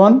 1,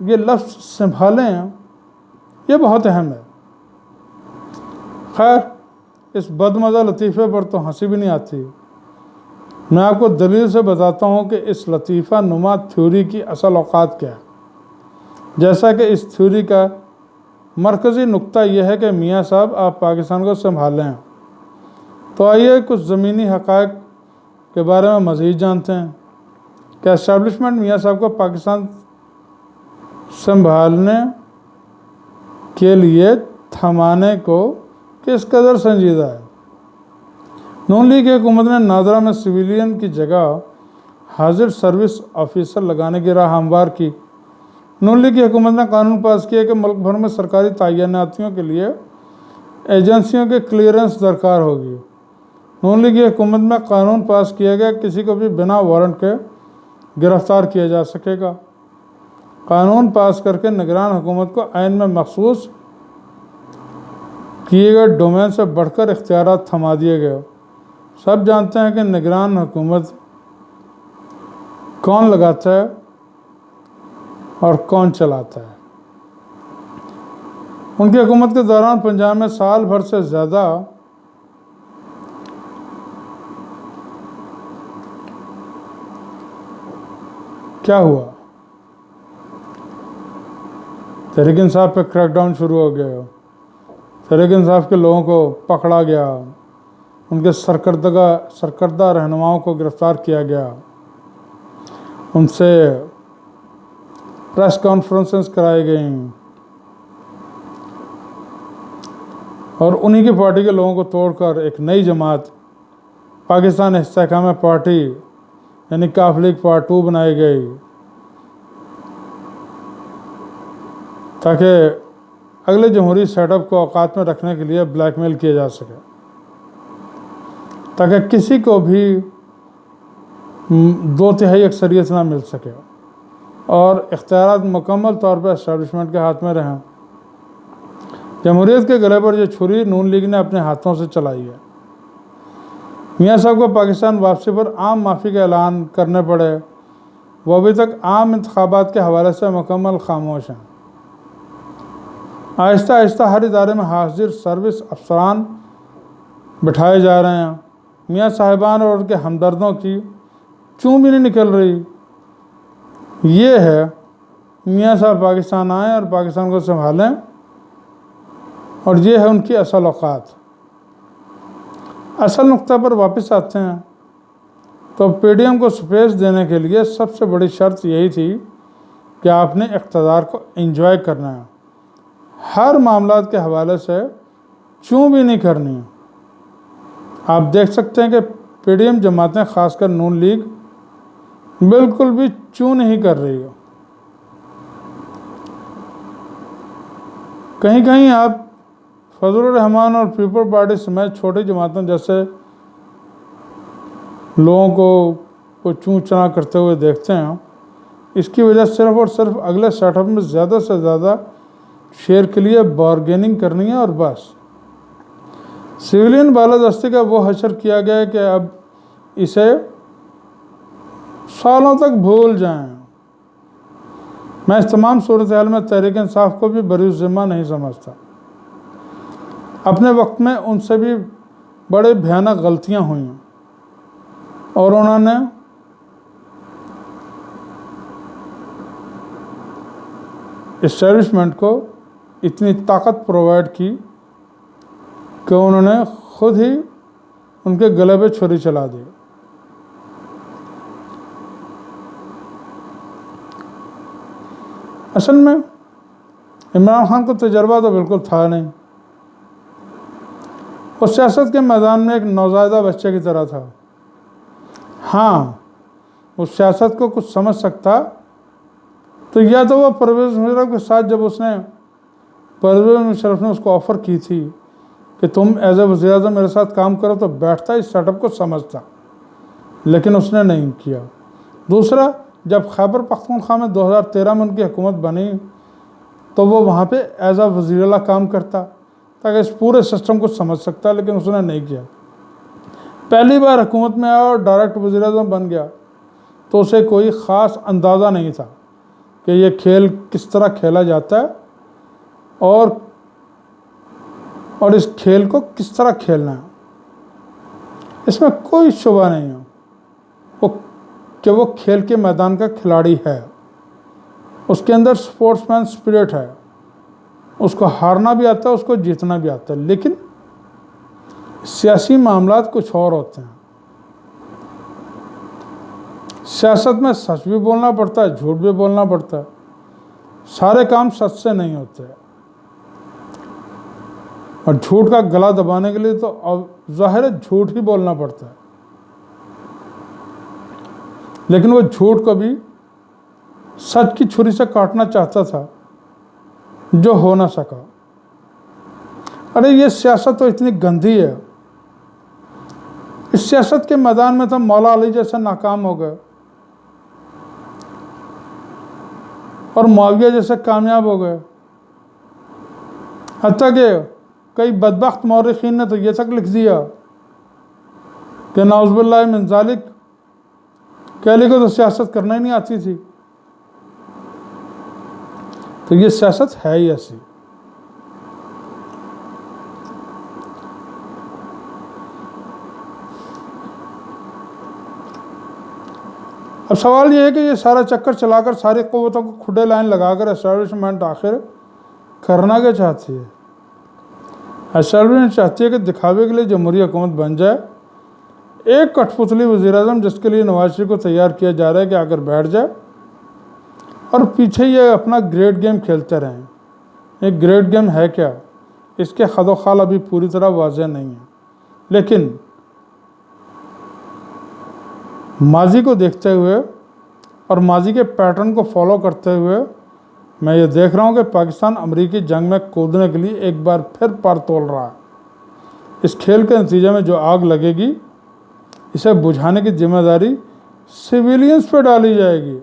یہ لفظ سنبھالیں یہ بہت اہم ہے۔ خیر اس بدمزہ لطیفے پر تو ہنسی بھی نہیں آتی۔ میں آپ کو دلیل سے بتاتا ہوں کہ اس لطیفہ نما تھیوری کی اصل اوقات کیا ہے۔ جیسا کہ اس تھیوری کا مرکزی نقطہ یہ ہے کہ میاں صاحب آپ پاکستان کو سنبھالیں، تو آئیے کچھ زمینی حقائق کے بارے میں مزید جانتے ہیں کہ اسٹیبلشمنٹ میاں صاحب کو پاکستان سنبھالنے کے لیے تھمانے کو کس قدر سنجیدہ ہے۔ نون لیگ کی حکومت نے نادرا میں سویلین کی جگہ حاضر سروس آفیسر لگانے کی راہ ہموار کی۔ نون لیگ کی حکومت نے قانون پاس کیا کہ ملک بھر میں سرکاری تعیناتیوں کے لیے ایجنسیوں کے کلیئرنس درکار ہوگی۔ نون لیگ کی حکومت میں قانون پاس کیا گیا کسی کو بھی بنا وارنٹ کے گرفتار کیا جا سکے گا۔ قانون پاس کر کے نگران حکومت کو آئین میں مخصوص کیے گئے ڈومین سے بڑھ کر اختیارات تھما دیے گئے۔ سب جانتے ہیں کہ نگران حکومت کون لگاتا ہے اور کون چلاتا ہے۔ ان کی حکومت کے دوران پنجاب میں سال بھر سے زیادہ کیا ہوا؟ تحریک انصاف پہ کریک ڈاؤن شروع ہو گیا، تحریک انصاف کے لوگوں کو پکڑا گیا، ان کے سرکردہ رہنماؤں کو گرفتار کیا گیا، ان سے پریس کانفرنسز کرائی گئیں، اور انہی کی پارٹی کے لوگوں کو توڑ کر ایک نئی جماعت پاکستان استحکام پارٹی یعنی کاف لیگ پارٹ 2 بنائی گئی تاکہ اگلے جمہوری سیٹ اپ کو اوقات میں رکھنے کے لیے بلیک میل کیا جا سکے، تاکہ کسی کو بھی 2/3 اکثریت نہ مل سکے اور اختیارات مکمل طور پر اسٹیبلشمنٹ کے ہاتھ میں رہیں۔ جمہوریت کے گلے پر یہ چھری نون لیگ نے اپنے ہاتھوں سے چلائی ہے۔ میاں صاحب کو پاکستان واپسی پر عام معافی کا اعلان کرنے پڑے، وہ ابھی تک عام انتخابات کے حوالے سے مکمل خاموش ہیں۔ آہستہ آہستہ ہر ادارے میں حاضر سروس افسران بٹھائے جا رہے ہیں۔ میاں صاحبان اور ان کے ہمدردوں کی چون بھی نہیں نکل رہی۔ یہ ہے میاں صاحب پاکستان آئیں اور پاکستان کو سنبھالیں، اور یہ ہے ان کی اصل اوقات۔ اصل نقطہ پر واپس آتے ہیں تو پی ڈی ایم کو سپیس دینے کے لیے سب سے بڑی شرط یہی تھی کہ آپ نے اقتدار کو انجوائے کرنا ہے، ہر معاملات کے حوالے سے چون بھی نہیں کرنی ہے۔ آپ دیکھ سکتے ہیں کہ پی ڈی ایم جماعتیں خاص کر نون لیگ بالکل بھی چون نہیں کر رہی ہے۔ کہیں کہیں آپ فضل الرحمان اور پیپل پارٹی سمیت چھوٹی جماعتوں جیسے لوگوں کو چون چنا کرتے ہوئے دیکھتے ہیں۔ اس کی وجہ صرف اور صرف اگلے سیٹ اپ میں زیادہ سے زیادہ شیئر کے لیے بارگیننگ کرنی ہے اور بس۔ سویلین بالادستی کا وہ حشر کیا گیا ہے کہ اب اسے سالوں تک بھول جائیں۔ میں اس تمام صورتحال میں تحریک انصاف کو بھی بری ذمہ نہیں سمجھتا۔ اپنے وقت میں ان سے بھی بڑے بھیانک غلطیاں ہوئیں اور انہوں نے اسٹیبلشمنٹ کو اتنی طاقت پرووائڈ کی کہ انہوں نے خود ہی ان کے گلے پہ چھری چلا دی۔ اصل میں عمران خان کو تجربہ تو بالکل تھا نہیں، وہ سیاست کے میدان میں ایک نوزائیدہ بچے کی طرح تھا۔ ہاں وہ سیاست کو کچھ سمجھ سکتا تو یا تو وہ پرویز مشرف کے ساتھ جب پرویز مشرف نے اس کو آفر کی تھی کہ تم ایز اے وزیر اعظم میرے ساتھ کام کرو تو بیٹھتا اس سیٹ اپ کو سمجھتا، لیکن اس نے نہیں کیا۔ دوسرا، جب خیبر پختونخوا میں 2013 میں ان کی حکومت بنی تو وہ وہاں پہ ایز اے وزیر اعلیٰ کام کرتا تاکہ اس پورے سسٹم کو سمجھ سکتا، لیکن اس نے نہیں کیا۔ پہلی بار حکومت میں آیا اور ڈائریکٹ وزیر اعظم بن گیا تو اسے کوئی خاص اندازہ نہیں تھا کہ کہ یہ کھیل کس طرح کھیلا جاتا ہے اور اس کھیل کو کس طرح کھیلنا ہے۔ اس میں کوئی شبہ نہیں ہے کہ وہ کھیل کے میدان کا کھلاڑی ہے، اس کے اندر سپورٹس مین سپرٹ ہے، اس کو ہارنا بھی آتا ہے، اس کو جیتنا بھی آتا ہے، لیکن سیاسی معاملات کچھ اور ہوتے ہیں۔ سیاست میں سچ بھی بولنا پڑتا ہے، جھوٹ بھی بولنا پڑتا ہے، سارے کام سچ سے نہیں ہوتے، اور جھوٹ کا گلا دبانے کے لیے تو اب ظاہر ہے جھوٹ ہی بولنا پڑتا ہے، لیکن وہ جھوٹ کو بھی سچ کی چھری سے کاٹنا چاہتا تھا جو ہو نہ سکا۔ ارے یہ سیاست تو اتنی گندی ہے، اس سیاست کے میدان میں تو مولا علی جیسے ناکام ہو گئے اور معاویہ جیسے کامیاب ہو گئے، حتیٰ کہ کئی بدبخت مورخین نے تو یہ تک لکھ دیا کہ نعوذ باللہ من ذالک کہ علی کو تو سیاست کرنا ہی نہیں آتی تھی۔ تو یہ سیاست ہے ہی ایسی۔ اب سوال یہ ہے کہ یہ سارا چکر چلا کر ساری قوتوں کو کھڈے لائن لگا کر اسٹیبلشمنٹ آخر کرنا کیا چاہتی ہے؟ اسٹیبلشمنٹ چاہتی ہے کہ دکھاوے کے لیے جمہوری حکومت بن جائے، ایک کٹھ پتلی وزیر اعظم جس کے لیے نواز شریف کو تیار کیا جا رہا ہے کہ آ کر بیٹھ جائے، اور پیچھے یہ اپنا گریڈ گیم کھیلتے رہیں۔ یہ گریڈ گیم ہے کیا؟ اس کے خد و خال ابھی پوری طرح واضح نہیں ہے، لیکن ماضی کو دیکھتے ہوئے اور ماضی کے پیٹرن کو فالو کرتے ہوئے میں یہ دیکھ رہا ہوں کہ پاکستان امریکی جنگ میں کودنے کے لیے ایک بار پھر پر تول رہا ہے۔ اس کھیل کے نتیجے میں جو آگ لگے گی، اسے بجھانے کی ذمہ داری سویلینز پہ ڈالی جائے گی۔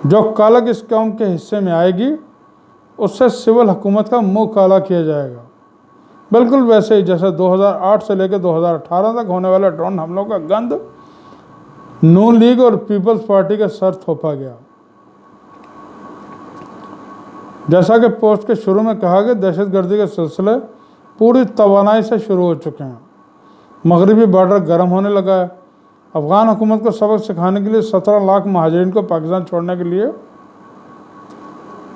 جو کالک اس قوم کے حصے میں آئے گی، اس سے سول حکومت کا منہ کالا کیا جائے گا، بالکل ویسے ہی جیسے 2008 سے لے کے 2018 تک ہونے والے ڈرون حملوں کا گند نون لیگ اور پیپلز پارٹی کے سر تھوپا گیا۔ جیسا کہ پوسٹ کے شروع میں کہا کہ دہشت گردی کے سلسلے پوری توانائی سے شروع ہو چکے ہیں، مغربی بارڈر گرم ہونے لگا ہے، افغان حکومت کو سبق سکھانے کے لیے 17 لاکھ مہاجرین کو پاکستان چھوڑنے کے لیے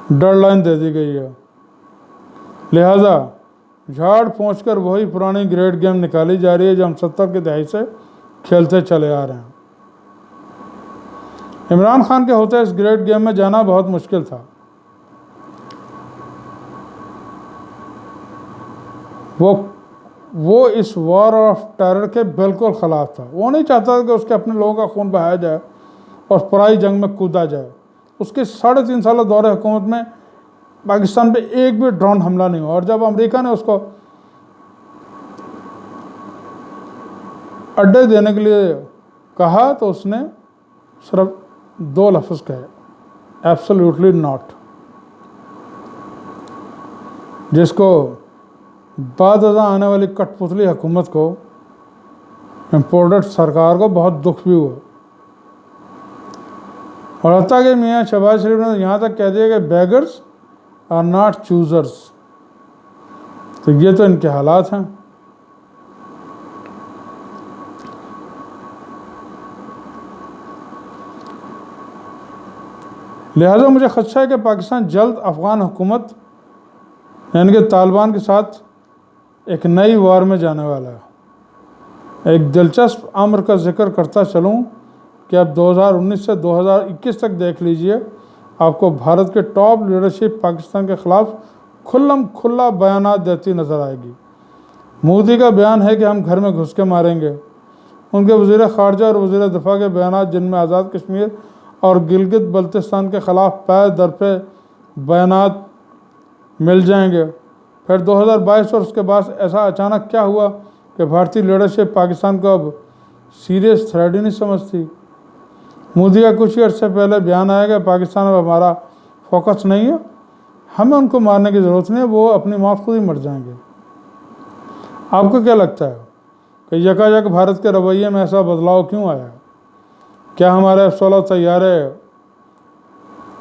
ڈیڈ لائن دے دی گئی ہے، لہذا جھاڑ پہنچ کر وہی پرانی گریڈ گیم نکالی جا رہی ہے جو ہم 70 کی دہائی سے کھیلتے چلے آ رہے ہیں۔ عمران خان کے ہوتے اس گریڈ گیم میں جانا بہت مشکل تھا۔ وہ اس وار آف ٹیرر کے بالکل خلاف تھا۔ وہ نہیں چاہتا کہ اس کے اپنے لوگوں کا خون بہایا جائے اور پرائی جنگ میں کودا جائے۔ اس کے 3.5 سالہ دور حکومت میں پاکستان پہ ایک بھی ڈرون حملہ نہیں ہوا، اور جب امریکہ نے اس کو اڈے دینے کے لیے کہا تو اس نے صرف 2 لفظ کہے، ایبسلیوٹلی ناٹ، جس کو بعد ازاں آنے والی کٹ پتلی حکومت کو، امپورٹڈ سرکار کو بہت دکھ بھی ہوا، اور حتیٰ کہ میاں شہباز شریف نے یہاں تک کہہ دیا کہ بیگرز آر ناٹ چوزرز۔ تو یہ تو ان کے حالات ہیں۔ لہٰذا مجھے خدشہ ہے کہ پاکستان جلد افغان حکومت یعنی کہ طالبان کے ساتھ ایک نئی وار میں جانے والا ہے۔ ایک دلچسپ امر کا ذکر کرتا چلوں کہ اب 2019 سے 2021 تک دیکھ لیجئے، آپ کو بھارت کے ٹاپ لیڈرشپ پاکستان کے خلاف کھلم کھلا بیانات دیتی نظر آئے گی۔ مودی کا بیان ہے کہ ہم گھر میں گھس کے ماریں گے۔ ان کے وزیر خارجہ اور وزیر دفاع کے بیانات جن میں آزاد کشمیر اور گلگت بلتستان کے خلاف پے در پہ بیانات مل جائیں گے۔ پھر 2022 اور اس کے بعد ایسا اچانک کیا ہوا کہ بھارتی لیڈرشپ پاکستان کو اب سیریس تھریٹ ہی نہیں سمجھتی۔ مودی کا کچھ ہی عرصے پہلے بیان آیا کہ پاکستان اب ہمارا فوکس نہیں ہے، ہمیں ان کو مارنے کی ضرورت نہیں ہے، وہ اپنی موت خود ہی مر جائیں گے۔ آپ کو کیا لگتا ہے کہ یکایک بھارت کے رویے میں ایسا بدلاؤ کیوں آیا ہے؟ کیا ہمارے F-16 طیارے